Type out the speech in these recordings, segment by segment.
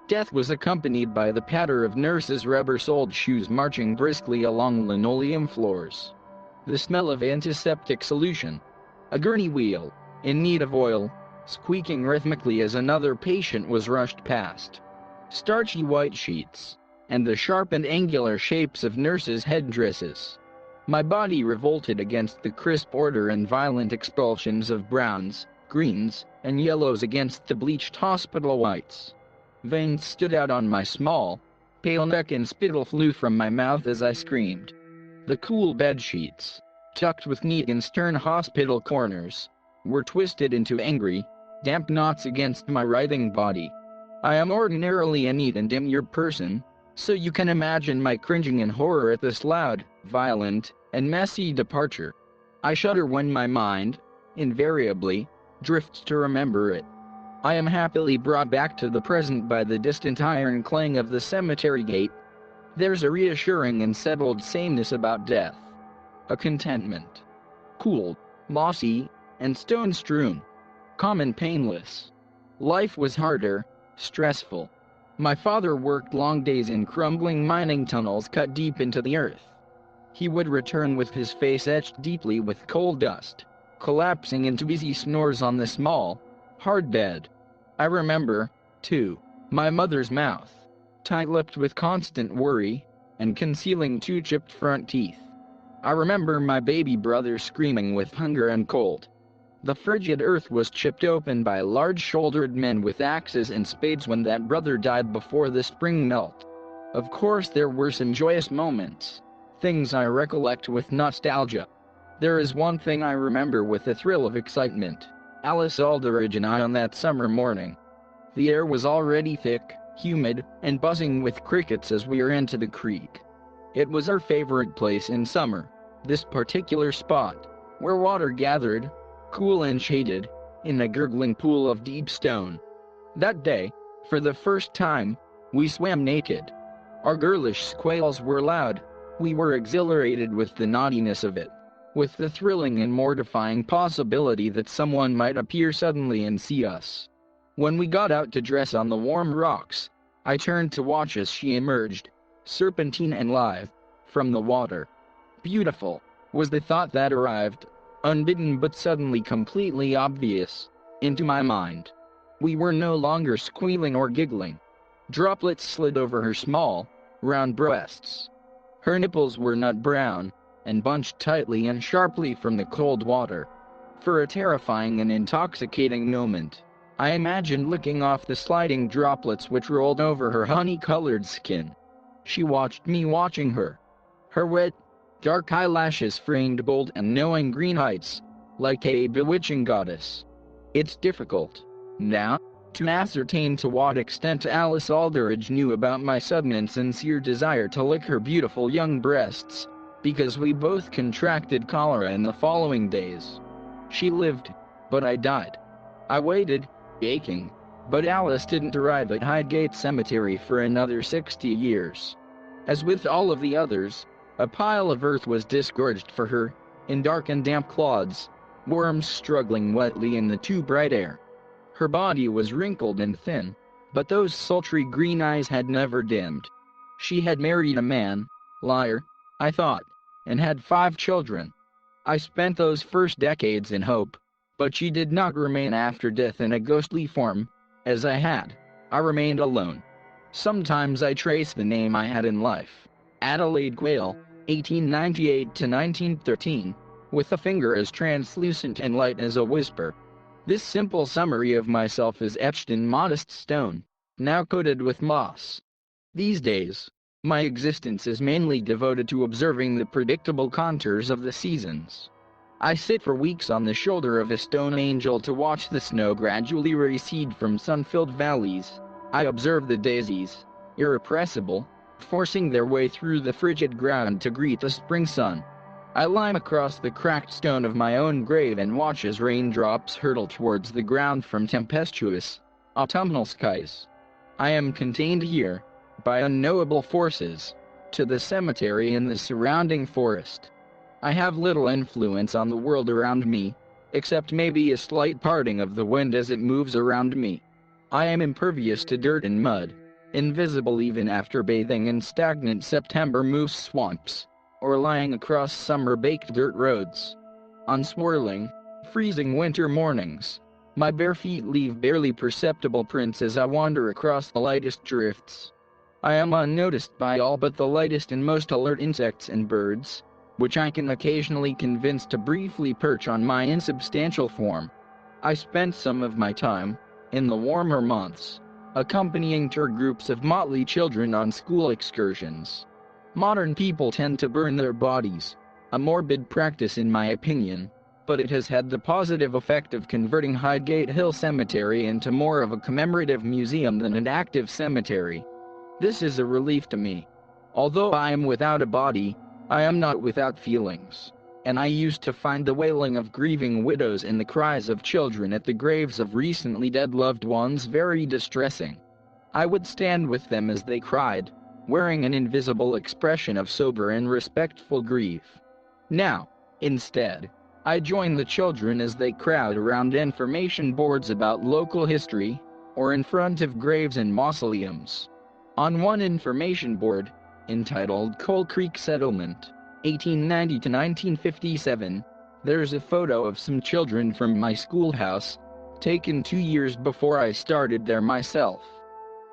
Death was accompanied by the patter of nurses' rubber-soled shoes marching briskly along linoleum floors. The smell of antiseptic solution. A gurney wheel, in need of oil, squeaking rhythmically as another patient was rushed past. Starchy white sheets, and the sharp and angular shapes of nurses' headdresses. My body revolted against the crisp order and violent expulsions of browns, greens, and yellows against the bleached hospital whites. Veins stood out on my small, pale neck and spittle flew from my mouth as I screamed. The cool bed sheets, tucked with neat in stern hospital corners, were twisted into angry, damp knots against my writhing body. I am ordinarily a neat and demure person, so you can imagine my cringing in horror at this loud, violent, and messy departure. I shudder when my mind, invariably, drifts to remember it. I am happily brought back to the present by the distant iron clang of the cemetery gate. There's a reassuring and settled sameness about death. A contentment. Cool, mossy, and stone-strewn. Calm and painless. Life was harder, stressful. My father worked long days in crumbling mining tunnels cut deep into the earth. He would return with his face etched deeply with coal dust, collapsing into easy snores on the small, hard bed. I remember, too, my mother's mouth, tight-lipped with constant worry, and concealing two chipped front teeth. I remember my baby brother screaming with hunger and cold. The frigid earth was chipped open by large-shouldered men with axes and spades when that brother died before the spring melt. Of course there were some joyous moments, things I recollect with nostalgia. There is one thing I remember with a thrill of excitement. Alice Aldridge and I on that summer morning. The air was already thick, humid, and buzzing with crickets as we ran to the creek. It was our favorite place in summer, this particular spot, where water gathered, cool and shaded, in a gurgling pool of deep stone. That day, for the first time, we swam naked. Our girlish squeals were loud. We were exhilarated with the naughtiness of it, with the thrilling and mortifying possibility that someone might appear suddenly and see us. When we got out to dress on the warm rocks, I turned to watch as she emerged, serpentine and lithe, from the water. Beautiful, was the thought that arrived, unbidden but suddenly completely obvious, into my mind. We were no longer squealing or giggling. Droplets slid over her small, round breasts. Her nipples were nut brown, and bunched tightly and sharply from the cold water. For a terrifying and intoxicating moment, I imagined licking off the sliding droplets which rolled over her honey-colored skin. She watched me watching her. Her wet, dark eyelashes framed bold and knowing green eyes, like a bewitching goddess. It's difficult, now, to ascertain to what extent Alice Aldridge knew about my sudden and sincere desire to lick her beautiful young breasts, because we both contracted cholera in the following days. She lived, but I died. I waited, aching, but Alice didn't arrive at Highgate Cemetery for another 60 years. As with all of the others, a pile of earth was disgorged for her, in dark and damp clods, worms struggling wetly in the too bright air. Her body was wrinkled and thin, but those sultry green eyes had never dimmed. She had married a man, liar, I thought, and had 5 children. I spent those first decades in hope, but she did not remain after death in a ghostly form, as I had. I remained alone. Sometimes I trace the name I had in life, Adelaide Quayle, 1898 to 1913, with a finger as translucent and light as a whisper. This simple summary of myself is etched in modest stone, now coated with moss. These days, my existence is mainly devoted to observing the predictable contours of the seasons. I sit for weeks on the shoulder of a stone angel to watch the snow gradually recede from sun-filled valleys. I observe the daisies, irrepressible, forcing their way through the frigid ground to greet the spring sun. I lie across the cracked stone of my own grave and watch as raindrops hurtle towards the ground from tempestuous, autumnal skies. I am contained here, by unknowable forces, to the cemetery and the surrounding forest. I have little influence on the world around me, except maybe a slight parting of the wind as it moves around me. I am impervious to dirt and mud. invisible even after bathing in stagnant September moose swamps, or lying across summer-baked dirt roads. On swirling, freezing winter mornings, my bare feet leave barely perceptible prints as I wander across the lightest drifts. I am unnoticed by all but the lightest and most alert insects and birds, which I can occasionally convince to briefly perch on my insubstantial form. I spent some of my time, in the warmer months, accompanying tour groups of motley children on school excursions. Modern people tend to burn their bodies, a morbid practice in my opinion, but it has had the positive effect of converting Highgate Hill Cemetery into more of a commemorative museum than an active cemetery. This is a relief to me. Although I am without a body, I am not without feelings, and I used to find the wailing of grieving widows and the cries of children at the graves of recently dead loved ones very distressing. I would stand with them as they cried, wearing an invisible expression of sober and respectful grief. Now, instead, I join the children as they crowd around information boards about local history, or in front of graves and mausoleums. On one information board, entitled Coal Creek Settlement, 1890 to 1957, there's a photo of some children from my schoolhouse, taken 2 years before I started there myself.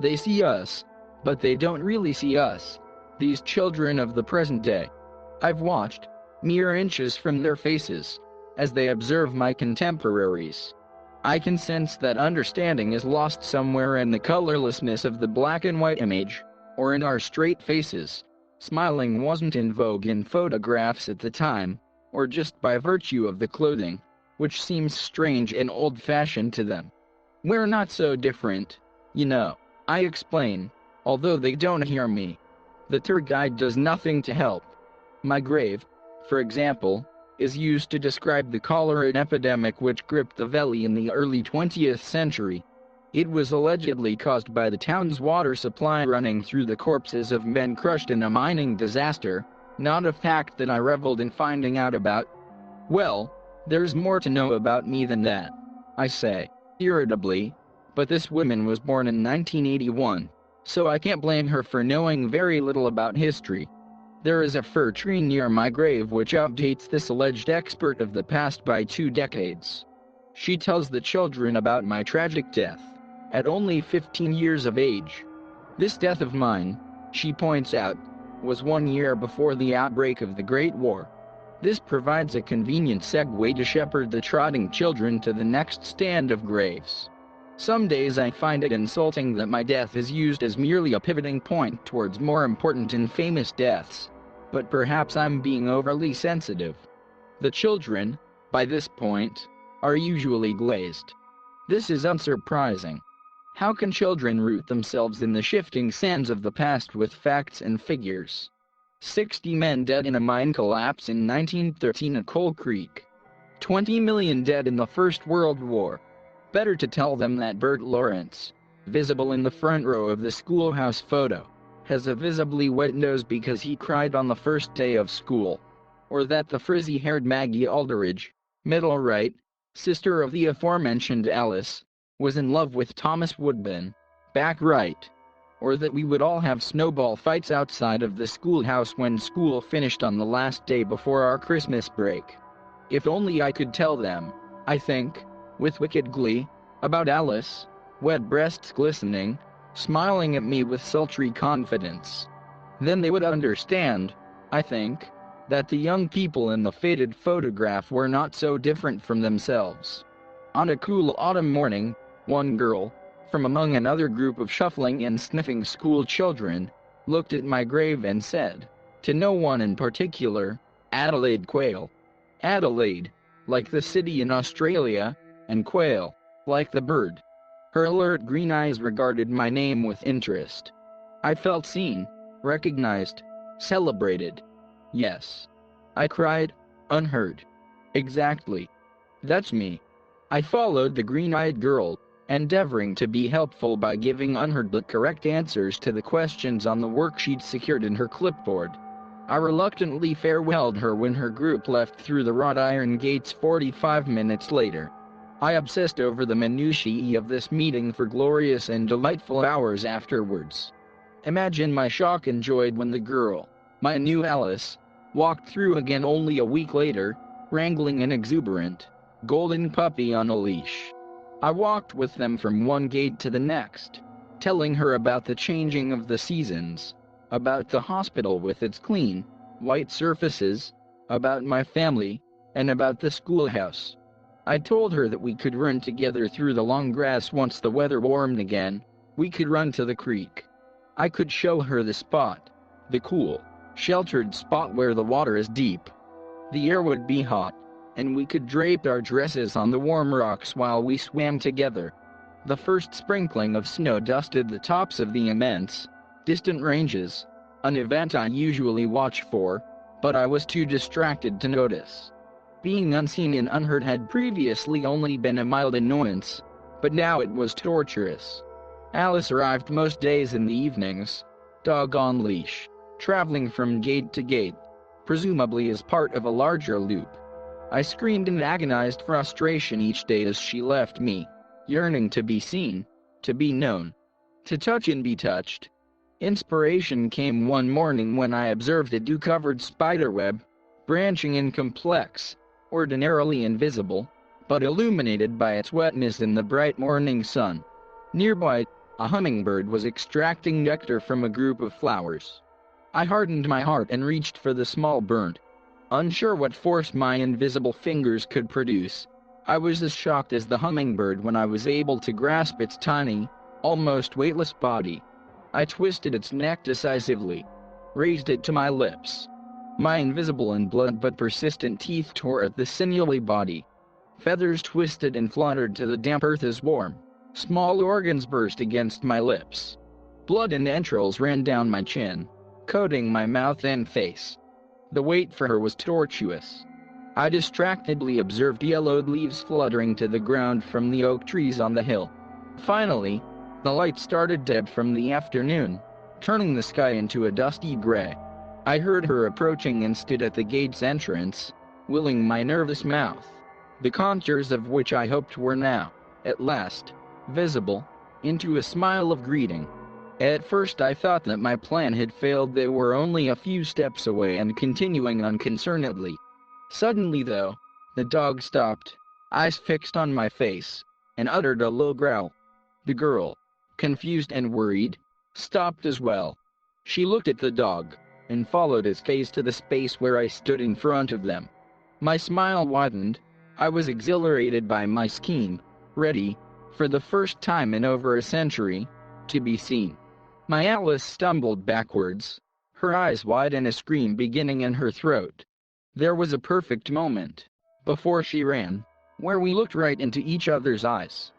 They see us, but they don't really see us, these children of the present day. I've watched, mere inches from their faces, as they observe my contemporaries. I can sense that understanding is lost somewhere in the colorlessness of the black and white image, or in our straight faces. Smiling wasn't in vogue in photographs at the time, or just by virtue of the clothing, which seems strange and old-fashioned to them. We're not so different, you know, I explain, although they don't hear me. The tour guide does nothing to help. My grave, for example, is used to describe the cholera epidemic which gripped the valley in the early 20th century. It was allegedly caused by the town's water supply running through the corpses of men crushed in a mining disaster, not a fact that I reveled in finding out about. Well, there's more to know about me than that, I say, irritably, but this woman was born in 1981, so I can't blame her for knowing very little about history. There is a fir tree near my grave which outdates this alleged expert of the past by 2 decades. She tells the children about my tragic death, at only 15 years of age. This death of mine, she points out, was 1 year before the outbreak of the Great War. This provides a convenient segue to shepherd the trotting children to the next stand of graves. Some days I find it insulting that my death is used as merely a pivoting point towards more important and famous deaths, but perhaps I'm being overly sensitive. The children, by this point, are usually glazed. This is unsurprising. How can children root themselves in the shifting sands of the past with facts and figures? 60 men dead in a mine collapse in 1913 at Coal Creek. 20 million dead in the First World War. Better to tell them that Bert Lawrence, visible in the front row of the schoolhouse photo, has a visibly wet nose because he cried on the first day of school. Or that the frizzy-haired Maggie Aldridge, middle right, sister of the aforementioned Alice, was in love with Thomas Woodbine, back right. Or that we would all have snowball fights outside of the schoolhouse when school finished on the last day before our Christmas break. If only I could tell them, I think, with wicked glee, about Alice, wet breasts glistening, smiling at me with sultry confidence. Then they would understand, I think, that the young people in the faded photograph were not so different from themselves. On a cool autumn morning, one girl, from among another group of shuffling and sniffing school children, looked at my grave and said, to no one in particular, Adelaide Quayle. Adelaide, like the city in Australia, and Quayle, like the bird. Her alert green eyes regarded my name with interest. I felt seen, recognized, celebrated. Yes. I cried, unheard. Exactly. That's me. I followed the green-eyed girl, endeavoring to be helpful by giving unheard but correct answers to the questions on the worksheet secured in her clipboard. I reluctantly farewelled her when her group left through the wrought iron gates 45 minutes later. I obsessed over the minutiae of this meeting for glorious and delightful hours afterwards. Imagine my shock and joy when the girl, my new Alice, walked through again only a week later, wrangling an exuberant, golden puppy on a leash. I walked with them from one gate to the next, telling her about the changing of the seasons, about the hospital with its clean, white surfaces, about my family, and about the schoolhouse. I told her that we could run together through the long grass once the weather warmed again. We could run to the creek. I could show her the spot, the cool, sheltered spot where the water is deep. The air would be hot, and we could drape our dresses on the warm rocks while we swam together. The first sprinkling of snow dusted the tops of the immense, distant ranges, an event I usually watch for, but I was too distracted to notice. Being unseen and unheard had previously only been a mild annoyance, but now it was torturous. Alice arrived most days in the evenings, dog on leash, traveling from gate to gate, presumably as part of a larger loop. I screamed in agonized frustration each day as she left me, yearning to be seen, to be known, to touch and be touched. Inspiration came one morning when I observed a dew-covered spiderweb, branching and complex, ordinarily invisible, but illuminated by its wetness in the bright morning sun. Nearby, a hummingbird was extracting nectar from a group of flowers. I hardened my heart and reached for the small bird. Unsure what force my invisible fingers could produce, I was as shocked as the hummingbird when I was able to grasp its tiny, almost weightless body. I twisted its neck decisively, raised it to my lips. My invisible and blunt but persistent teeth tore at the sinewy body. Feathers twisted and fluttered to the damp earth as warm, small organs burst against my lips. Blood and entrails ran down my chin, coating my mouth and face. The wait for her was tortuous. I distractedly observed yellowed leaves fluttering to the ground from the oak trees on the hill. Finally, the light started to ebb from the afternoon, turning the sky into a dusty gray. I heard her approaching and stood at the gate's entrance, willing my nervous mouth, the contours of which I hoped were now, at last, visible, into a smile of greeting. At first I thought that my plan had failed. They were only a few steps away and continuing unconcernedly. Suddenly though, the dog stopped, eyes fixed on my face, and uttered a low growl. The girl, confused and worried, stopped as well. She looked at the dog, and followed his gaze to the space where I stood in front of them. My smile widened. I was exhilarated by my scheme, ready, for the first time in over a century, to be seen. My Alice stumbled backwards, her eyes wide and a scream beginning in her throat. There was a perfect moment, before she ran, where we looked right into each other's eyes.